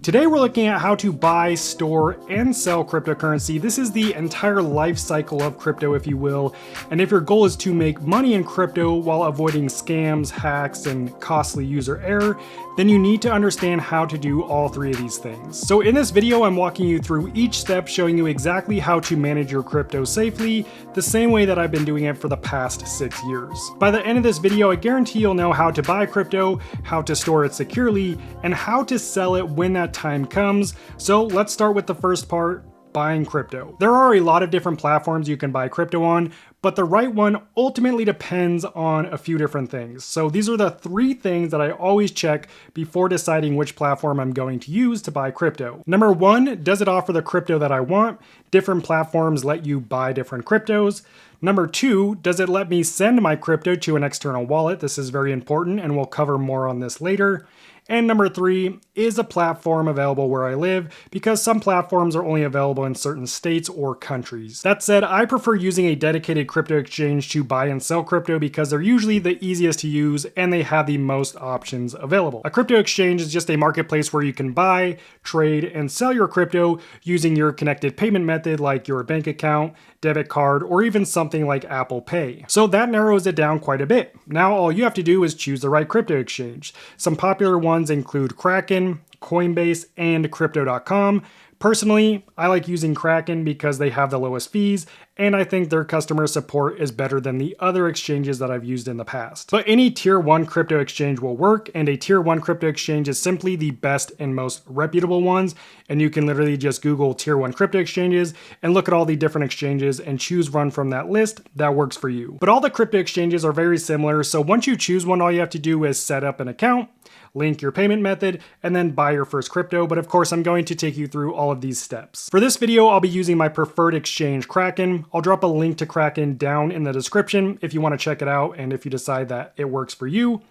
Today we're looking at how to buy, store, and sell cryptocurrency. This is the entire life cycle of crypto, if you will. And if your goal is to make money in crypto while avoiding scams, hacks, and costly user error, then you need to understand how to do all three of these things. So in this video, I'm walking you through each step, showing you exactly how to manage your crypto safely, the same way that I've been doing it for the past 6 years. By the end of this video, I guarantee you'll know how to buy crypto, how to store it securely, and how to sell it when that time comes. So let's start with the first part, buying crypto. There are a lot of different platforms you can buy crypto on, but the right one ultimately depends on a few different things. So these are the three things that I always check before deciding which platform I'm going to use to buy crypto. Number one, does it offer the crypto that I want? Different platforms let you buy different cryptos. Number two, does it let me send my crypto to an external wallet? This is very important, and we'll cover more on this later. And number three, is a platform available where I live? Because some platforms are only available in certain states or countries. That said, I prefer using a dedicated crypto exchange to buy and sell crypto because they're usually the easiest to use and they have the most options available. A crypto exchange is just a marketplace where you can buy, trade, and sell your crypto using your connected payment method like your bank account, debit card, or even something like Apple Pay. So that narrows it down quite a bit. Now all you have to do is choose the right crypto exchange. Some popular ones include Kraken, Coinbase, and Crypto.com. Personally, I like using Kraken because they have the lowest fees, and I think their customer support is better than the other exchanges that I've used in the past. But any tier 1 crypto exchange will work, and a tier 1 crypto exchange is simply the best and most reputable ones, and you can literally just Google tier 1 crypto exchanges and look at all the different exchanges and choose one from that list that works for you. But all the crypto exchanges are very similar, so once you choose one, all you have to do is set up an account, link your payment method, and then buy your first crypto. But of course, I'm going to take you through all of these steps. For this video, I'll be using my preferred exchange, Kraken. I'll drop a link to Kraken down in the description if you want to check it out and if you decide that it works for you.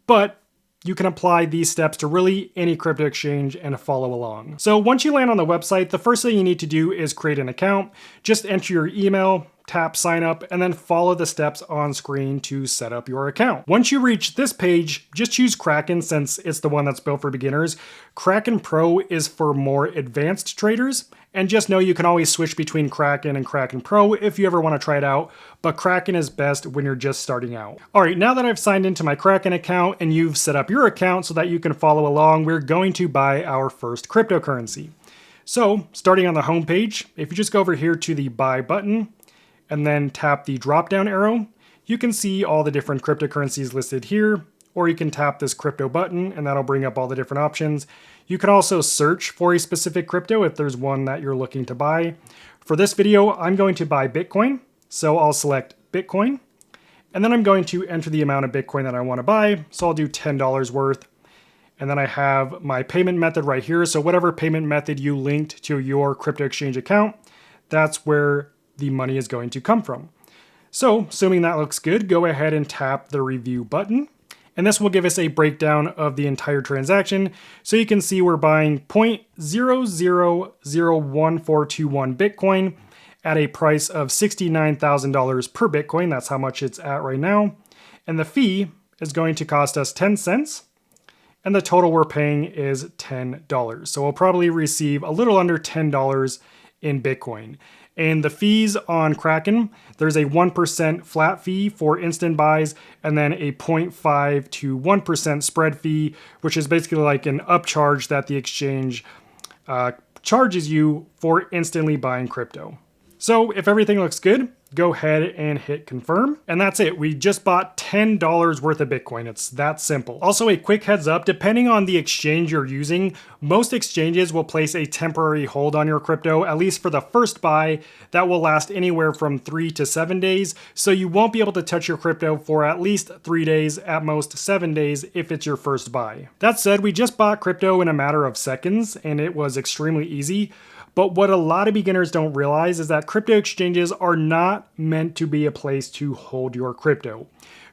But you can apply these steps to really any crypto exchange and follow along. So once you land on the website, the first thing you need to do is create an account. Just enter your email, tap sign up, and then follow the steps on screen to set up your account. Once you reach this page, just choose Kraken since it's the one that's built for beginners. Kraken Pro is for more advanced traders, and just know you can always switch between Kraken and Kraken Pro if you ever want to try it out, but Kraken is best when you're just starting out. All right, now that I've signed into my Kraken account and you've set up your account so that you can follow along, we're going to buy our first cryptocurrency. So starting on the home page, if you just go over here to the buy button, and then tap the drop down arrow, you can see all the different cryptocurrencies listed here, or you can tap this crypto button and that'll bring up all the different options. You can also search for a specific crypto if there's one that you're looking to buy. For this video, I'm going to buy Bitcoin, so I'll select Bitcoin, and then I'm going to enter the amount of Bitcoin that I want to buy, so I'll do $10 worth. And then I have my payment method right here, so whatever payment method you linked to your crypto exchange account, that's where the money is going to come from. So, assuming that looks good, go ahead and tap the review button. And this will give us a breakdown of the entire transaction. So you can see we're buying 0.000142 Bitcoin at a price of $69,000 per Bitcoin. That's how much it's at right now. And the fee is going to cost us 10 cents. And the total we're paying is $10. So we'll probably receive a little under $10 in Bitcoin. And the fees on Kraken, there's a 1% flat fee for instant buys, and then a 0.5 to 1% spread fee, which is basically like an upcharge that the exchange charges you for instantly buying crypto. So if everything looks good, go ahead and hit confirm. And that's it. We just bought $10 worth of Bitcoin. It's that simple. Also, a quick heads up, depending on the exchange you're using, most exchanges will place a temporary hold on your crypto, at least for the first buy, that will last anywhere from 3 to 7 days. So you won't be able to touch your crypto for at least 3 days, at most 7 days if it's your first buy. That said, we just bought crypto in a matter of seconds and it was extremely easy. But what a lot of beginners don't realize is that crypto exchanges are not meant to be a place to hold your crypto.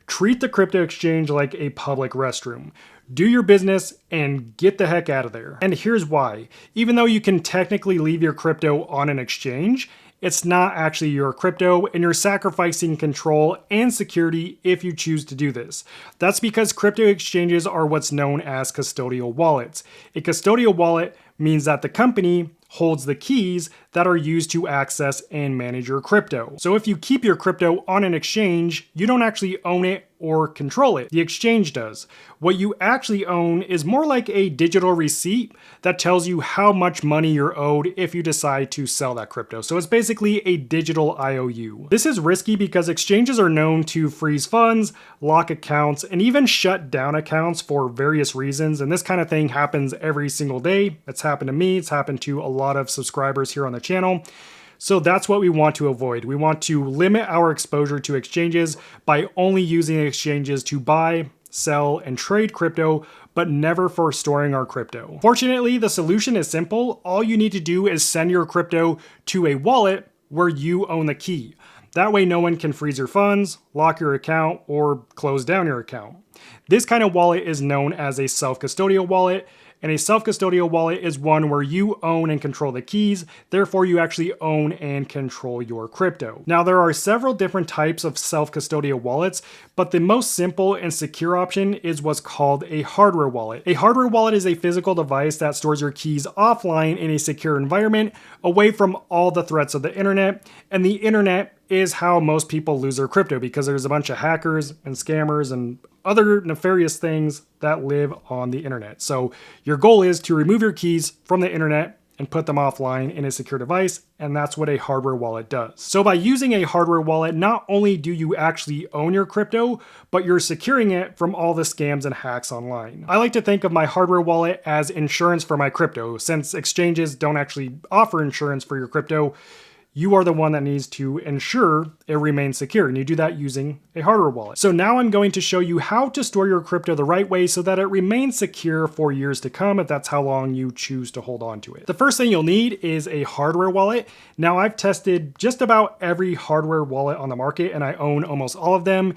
Treat the crypto exchange like a public restroom. Do your business and get the heck out of there. And here's why. Even though you can technically leave your crypto on an exchange, it's not actually your crypto, and you're sacrificing control and security if you choose to do this. That's because crypto exchanges are what's known as custodial wallets. A custodial wallet means that the company holds the keys that are used to access and manage your crypto. So if you keep your crypto on an exchange, you don't actually own it or control it. The exchange does. What you actually own is more like a digital receipt that tells you how much money you're owed if you decide to sell that crypto. So it's basically a digital IOU. This is risky because exchanges are known to freeze funds, lock accounts, and even shut down accounts for various reasons. And this kind of thing happens every single day. It's happened to me. It's happened to a lot of subscribers here on the channel. So that's what we want to avoid. We want to limit our exposure to exchanges by only using exchanges to buy, sell, and trade crypto, but never for storing our crypto. Fortunately, the solution is simple. All you need to do is send your crypto to a wallet where you own the key. That way no one can freeze your funds, lock your account, or close down your account. This kind of wallet is known as a self-custodial wallet. And a self-custodial wallet is one where you own and control the keys, therefore you actually own and control your crypto. Now there are several different types of self-custodial wallets, but the most simple and secure option is what's called a hardware wallet. A hardware wallet is a physical device that stores your keys offline in a secure environment, away from all the threats of the internet, and the internet is how most people lose their crypto because there's a bunch of hackers and scammers and other nefarious things that live on the internet. So your goal is to remove your keys from the internet and put them offline in a secure device, and that's what a hardware wallet does. So by using a hardware wallet, not only do you actually own your crypto, but you're securing it from all the scams and hacks online. I like to think of my hardware wallet as insurance for my crypto. Since exchanges don't actually offer insurance for your crypto, you are the one that needs to ensure it remains secure, and you do that using a hardware wallet. So now I'm going to show you how to store your crypto the right way so that it remains secure for years to come, if that's how long you choose to hold on to it. The first thing you'll need is a hardware wallet. Now I've tested just about every hardware wallet on the market, and I own almost all of them,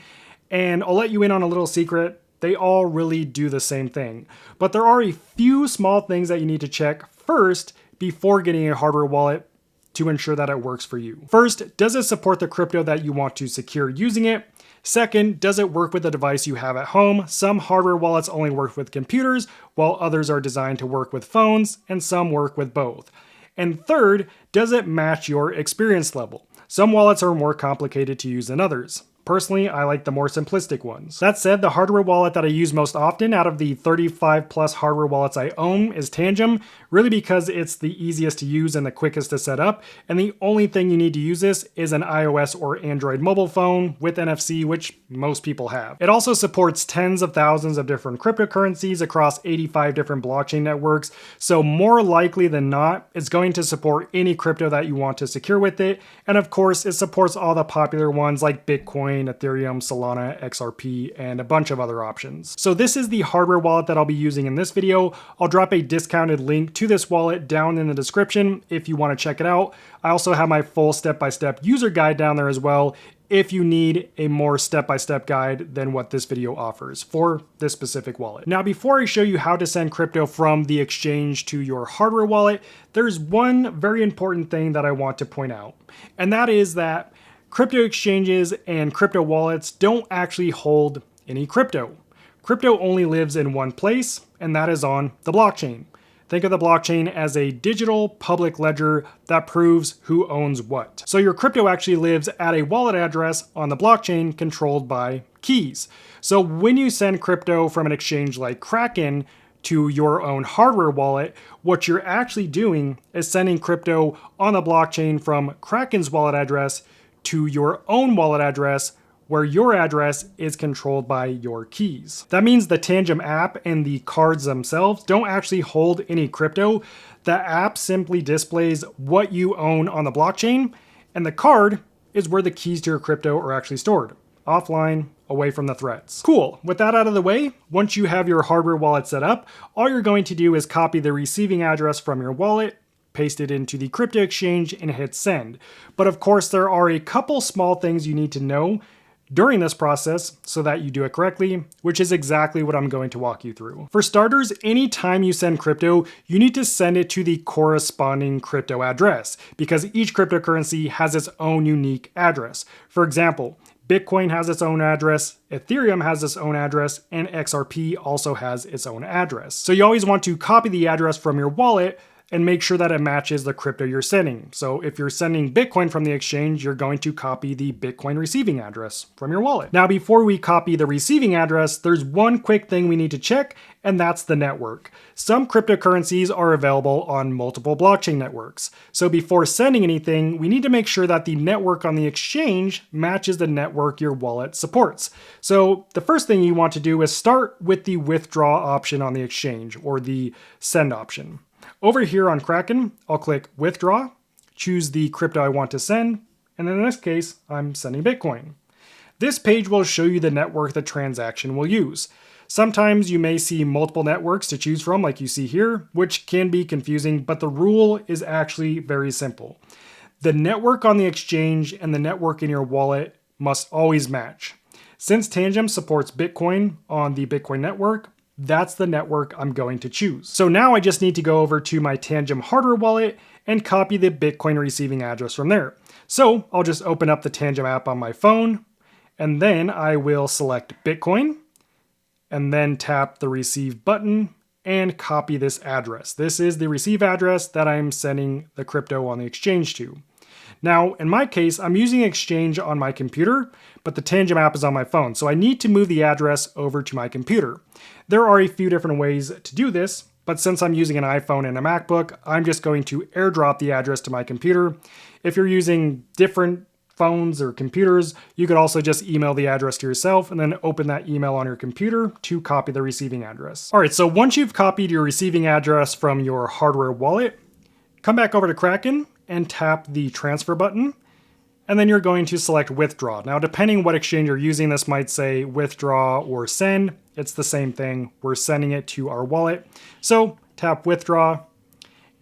and I'll let you in on a little secret. They all really do the same thing. But there are a few small things that you need to check first before getting a hardware wallet to ensure that it works for you. First, does it support the crypto that you want to secure using it? Second, does it work with the device you have at home? Some hardware wallets only work with computers, while others are designed to work with phones, and some work with both. And third, does it match your experience level? Some wallets are more complicated to use than others. Personally, I like the more simplistic ones. That said, the hardware wallet that I use most often out of the 35 plus hardware wallets I own is Tangem, really because it's the easiest to use and the quickest to set up, and the only thing you need to use this is an iOS or Android mobile phone with NFC, which most people have. It also supports tens of thousands of different cryptocurrencies across 85 different blockchain networks, so more likely than not, it's going to support any crypto that you want to secure with it, and of course, it supports all the popular ones like Bitcoin, Ethereum, Solana, XRP, and a bunch of other options. So this is the hardware wallet that I'll be using in this video. I'll drop a discounted link to this wallet down in the description if you want to check it out. I also have my full step-by-step user guide down there as well if you need a more step-by-step guide than what this video offers for this specific wallet. Now, before I show you how to send crypto from the exchange to your hardware wallet, there's one very important thing that I want to point out, and that is that crypto exchanges and crypto wallets don't actually hold any crypto. Crypto only lives in one place, and that is on the blockchain. Think of the blockchain as a digital public ledger that proves who owns what. So your crypto actually lives at a wallet address on the blockchain controlled by keys. So when you send crypto from an exchange like Kraken to your own hardware wallet, what you're actually doing is sending crypto on the blockchain from Kraken's wallet address to your own wallet address, where your address is controlled by your keys. That means the Tangem app and the cards themselves don't actually hold any crypto. The app simply displays what you own on the blockchain, and the card is where the keys to your crypto are actually stored, offline, away from the threats. Cool, with that out of the way, once you have your hardware wallet set up, all you're going to do is copy the receiving address from your wallet, paste it into the crypto exchange, and hit send. But of course, there are a couple small things you need to know during this process so that you do it correctly, which is exactly what I'm going to walk you through. For starters, anytime you send crypto, you need to send it to the corresponding crypto address because each cryptocurrency has its own unique address. For example, Bitcoin has its own address, Ethereum has its own address, and XRP also has its own address. So you always want to copy the address from your wallet and make sure that it matches the crypto you're sending. So if you're sending Bitcoin from the exchange, you're going to copy the Bitcoin receiving address from your wallet. Now, before we copy the receiving address, there's one quick thing we need to check, and that's the network. Some cryptocurrencies are available on multiple blockchain networks. So before sending anything, we need to make sure that the network on the exchange matches the network your wallet supports. So the first thing you want to do is start with the withdraw option on the exchange, or the send option. Over here on Kraken, I'll click withdraw, choose the crypto I want to send, and in this case, I'm sending Bitcoin. This page will show you the network the transaction will use. Sometimes you may see multiple networks to choose from, like you see here, which can be confusing, but the rule is actually very simple. The network on the exchange and the network in your wallet must always match. Since Tangem supports Bitcoin on the Bitcoin network, that's the network I'm going to choose. So now I just need to go over to my Tangem hardware wallet and copy the Bitcoin receiving address from there. So I'll just open up the Tangem app on my phone, and then I will select Bitcoin, and then tap the receive button and copy this address. This is the receive address that I'm sending the crypto on the exchange to. Now, in my case, I'm using Exchange on my computer, but the Tangem app is on my phone, so I need to move the address over to my computer. There are a few different ways to do this, but since I'm using an iPhone and a MacBook, I'm just going to airdrop the address to my computer. If you're using different phones or computers, you could also just email the address to yourself and then open that email on your computer to copy the receiving address. All right, so once you've copied your receiving address from your hardware wallet, come back over to Kraken and tap the transfer button, and then you're going to select withdraw. Now, depending what exchange you're using, this might say withdraw or send. It's the same thing. We're sending it to our wallet. So tap withdraw,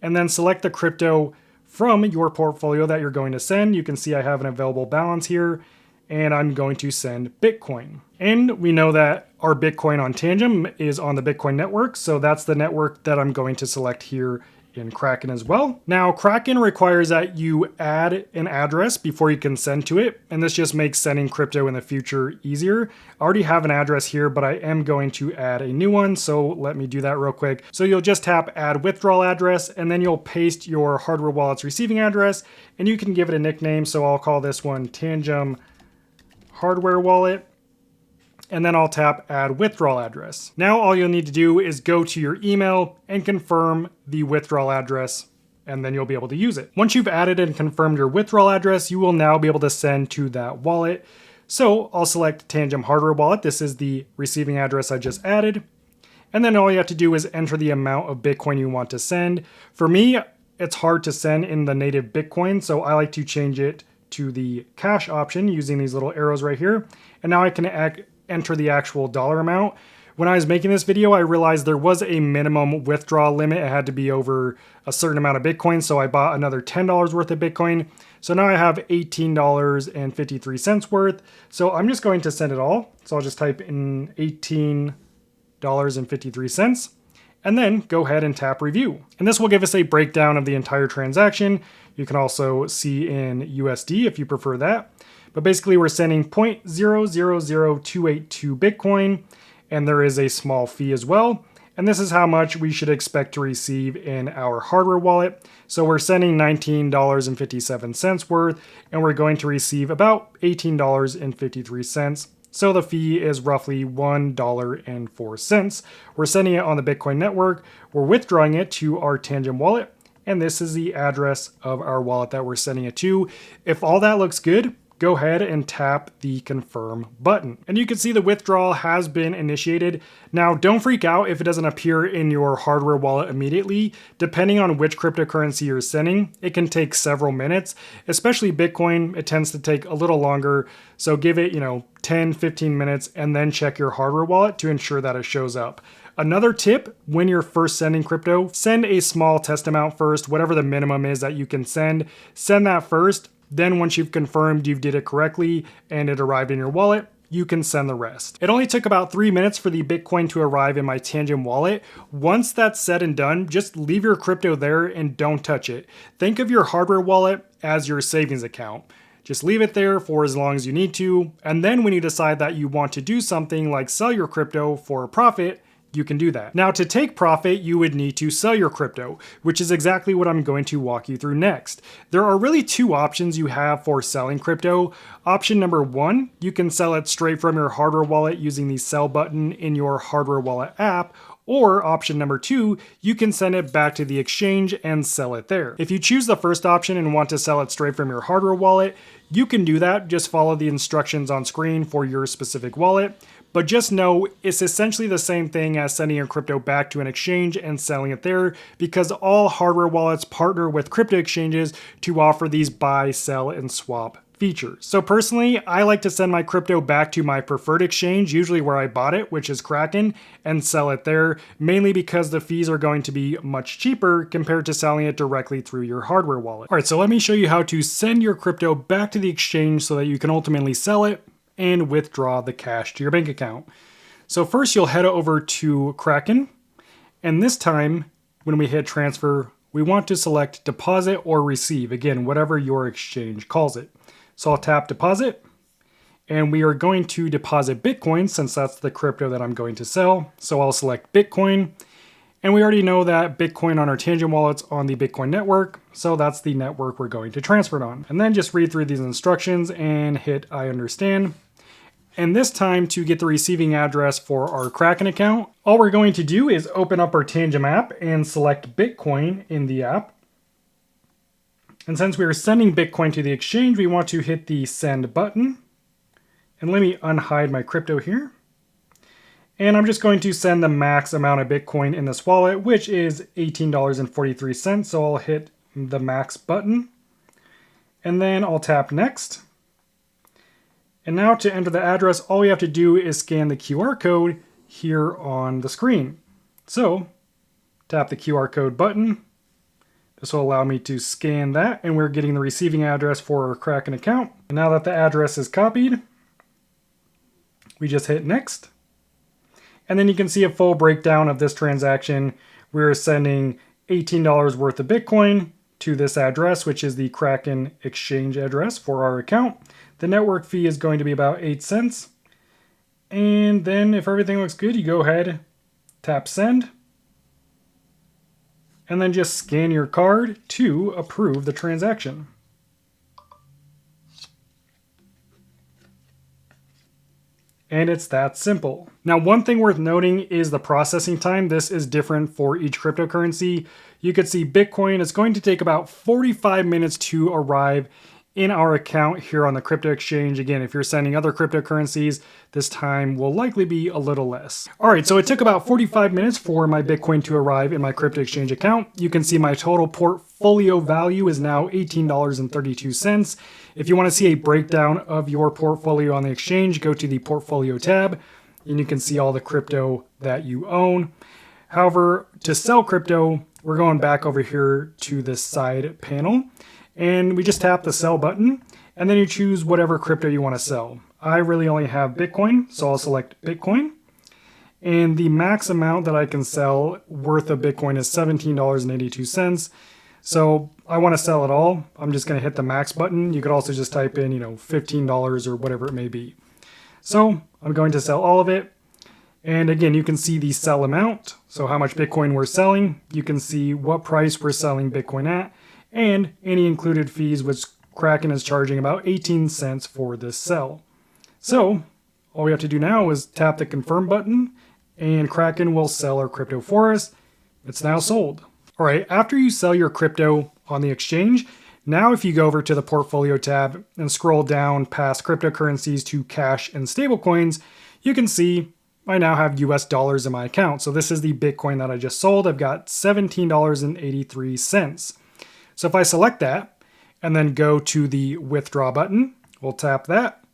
and then select the crypto from your portfolio that you're going to send. You can see I have an available balance here, and I'm going to send Bitcoin. And we know that our Bitcoin on Tangem is on the Bitcoin network, so that's the network that I'm going to select here in Kraken as well. Now, Kraken requires that you add an address before you can send to it, and this just makes sending crypto in the future easier. I already have an address here, but I am going to add a new one, so let me do that real quick. So you'll just tap add withdrawal address, and then you'll paste your hardware wallet's receiving address, and you can give it a nickname, so I'll call this one Tangem hardware wallet. And then I'll tap add withdrawal address. Now all you'll need to do is go to your email and confirm the withdrawal address, and then you'll be able to use it. Once you've added and confirmed your withdrawal address, you will now be able to send to that wallet. So I'll select Tangem hardware wallet. This is the receiving address I just added. And then all you have to do is enter the amount of Bitcoin you want to send. For me, it's hard to send in the native Bitcoin, so I like to change it to the cash option using these little arrows right here. And now I can enter the actual dollar amount. When I was making this video, I realized there was a minimum withdrawal limit. It had to be over a certain amount of Bitcoin, so I bought another $10 worth of Bitcoin. So now I have $18.53 worth. So I'm just going to send it all. So I'll just type in $18.53 and then go ahead and tap review. And this will give us a breakdown of the entire transaction. You can also see in USD if you prefer that. But basically we're sending 0.000282 Bitcoin, and there is a small fee as well. And this is how much we should expect to receive in our hardware wallet. So we're sending $19.57 worth, and we're going to receive about $18.53. So the fee is roughly $1.04. We're sending it on the Bitcoin network. We're withdrawing it to our Tangem wallet, and this is the address of our wallet that we're sending it to. If all that looks good, go ahead and tap the confirm button. And you can see the withdrawal has been initiated. Now, don't freak out if it doesn't appear in your hardware wallet immediately. Depending on which cryptocurrency you're sending, it can take several minutes. Especially Bitcoin, it tends to take a little longer. So give it, 10, 15 minutes and then check your hardware wallet to ensure that it shows up. Another tip, when you're first sending crypto, send a small test amount first, whatever the minimum is that you can send that first. Then once you've confirmed you did it correctly and it arrived in your wallet, you can send the rest. It only took about 3 minutes for the Bitcoin to arrive in my Tangent wallet. Once that's said and done, just leave your crypto there and don't touch it. Think of your hardware wallet as your savings account. Just leave it there for as long as you need to, and then when you decide that you want to do something like sell your crypto for a profit, you can do that. Now, to take profit, you would need to sell your crypto, which is exactly what I'm going to walk you through next. There are really two options you have for selling crypto. Option number one, you can sell it straight from your hardware wallet using the sell button in your hardware wallet app. Or option number two, you can send it back to the exchange and sell it there. If you choose the first option and want to sell it straight from your hardware wallet, you can do that. Just follow the instructions on screen for your specific wallet. But just know it's essentially the same thing as sending your crypto back to an exchange and selling it there, because all hardware wallets partner with crypto exchanges to offer these buy, sell, and swap features. So personally, I like to send my crypto back to my preferred exchange, usually where I bought it, which is Kraken, and sell it there, mainly because the fees are going to be much cheaper compared to selling it directly through your hardware wallet. All right, so let me show you how to send your crypto back to the exchange so that you can ultimately sell it and withdraw the cash to your bank account. So first you'll head over to Kraken, and this time when we hit transfer, we want to select deposit or receive, again, whatever your exchange calls it. So I'll tap deposit, and we are going to deposit Bitcoin since that's the crypto that I'm going to sell. So I'll select Bitcoin, and we already know that Bitcoin on our Tangent wallet's on the Bitcoin network, so that's the network we're going to transfer it on. And then just read through these instructions and hit I understand. And this time, to get the receiving address for our Kraken account, all we're going to do is open up our Tangent app and select Bitcoin in the app. And since we are sending Bitcoin to the exchange, we want to hit the send button. And let me unhide my crypto here. And I'm just going to send the max amount of Bitcoin in this wallet, which is $18.43. So I'll hit the max button. And then I'll tap next. And now to enter the address, all we have to do is scan the QR code here on the screen. So tap the QR code button. This will allow me to scan that, and we're getting the receiving address for our Kraken account. And now that the address is copied, we just hit next. And then you can see a full breakdown of this transaction. We're sending $18 worth of Bitcoin to this address, which is the Kraken exchange address for our account. The network fee is going to be about 8 cents. And then if everything looks good, you go ahead, tap send, and then just scan your card to approve the transaction. And it's that simple. Now, one thing worth noting is the processing time. This is different for each cryptocurrency. You could see Bitcoin is going to take about 45 minutes to arrive in our account here on the crypto exchange. Again, if you're sending other cryptocurrencies, this time will likely be a little less. All right, so it took about 45 minutes for my Bitcoin to arrive in my crypto exchange account. You can see my total portfolio value is now $18.32. If you want to see a breakdown of your portfolio on the exchange, go to the portfolio tab and you can see all the crypto that you own. However, to sell crypto, we're going back over here to this side panel. And we just tap the sell button, and then you choose whatever crypto you want to sell. I really only have Bitcoin, so I'll select Bitcoin. And the max amount that I can sell worth of Bitcoin is $17.82. So I want to sell it all. I'm just going to hit the max button. You could also just type in, $15 or whatever it may be. So I'm going to sell all of it. And again, you can see the sell amount. So how much Bitcoin we're selling. You can see what price we're selling Bitcoin at, and any included fees, which Kraken is charging about 18 cents for this sell. So all we have to do now is tap the confirm button, and Kraken will sell our crypto for us. It's now sold. All right, after you sell your crypto on the exchange, now if you go over to the portfolio tab and scroll down past cryptocurrencies to cash and stablecoins, you can see I now have US dollars in my account. So this is the Bitcoin that I just sold. I've got $17.83. So if I select that and then go to the withdraw button, we'll tap that.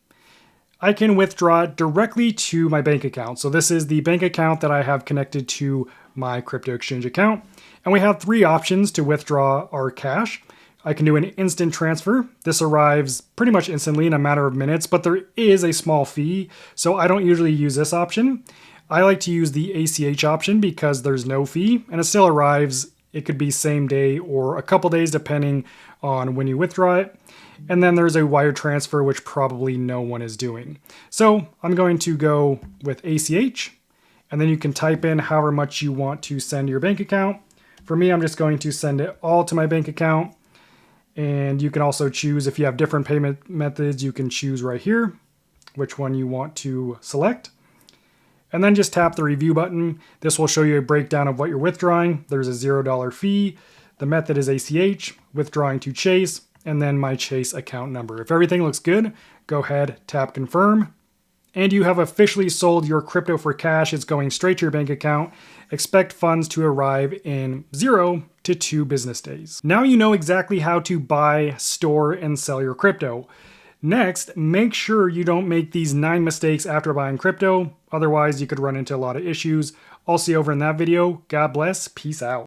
I can withdraw it directly to my bank account. So this is the bank account that I have connected to my crypto exchange account. And we have 3 options to withdraw our cash. I can do an instant transfer. This arrives pretty much instantly in a matter of minutes, but there is a small fee, so I don't usually use this option. I like to use the ACH option because there's no fee and it still arrives. It could be same day or a couple days depending on when you withdraw it. And then there's a wire transfer, which probably no one is doing. So I'm going to go with ACH, and then you can type in however much you want to send to your bank account. For me, I'm just going to send it all to my bank account. And you can also choose, if you have different payment methods, you can choose right here which one you want to select. And then just tap the review button. This will show you a breakdown of what you're withdrawing. There's a $0 fee. The method is ACH, withdrawing to Chase, and then my Chase account number. If everything looks good, go ahead, tap confirm. And you have officially sold your crypto for cash. It's going straight to your bank account. Expect funds to arrive in 0 to 2 business days. Now you know exactly how to buy, store, and sell your crypto. Next, make sure you don't make these 9 mistakes after buying crypto. Otherwise, you could run into a lot of issues. I'll see you over in that video. God bless. Peace out.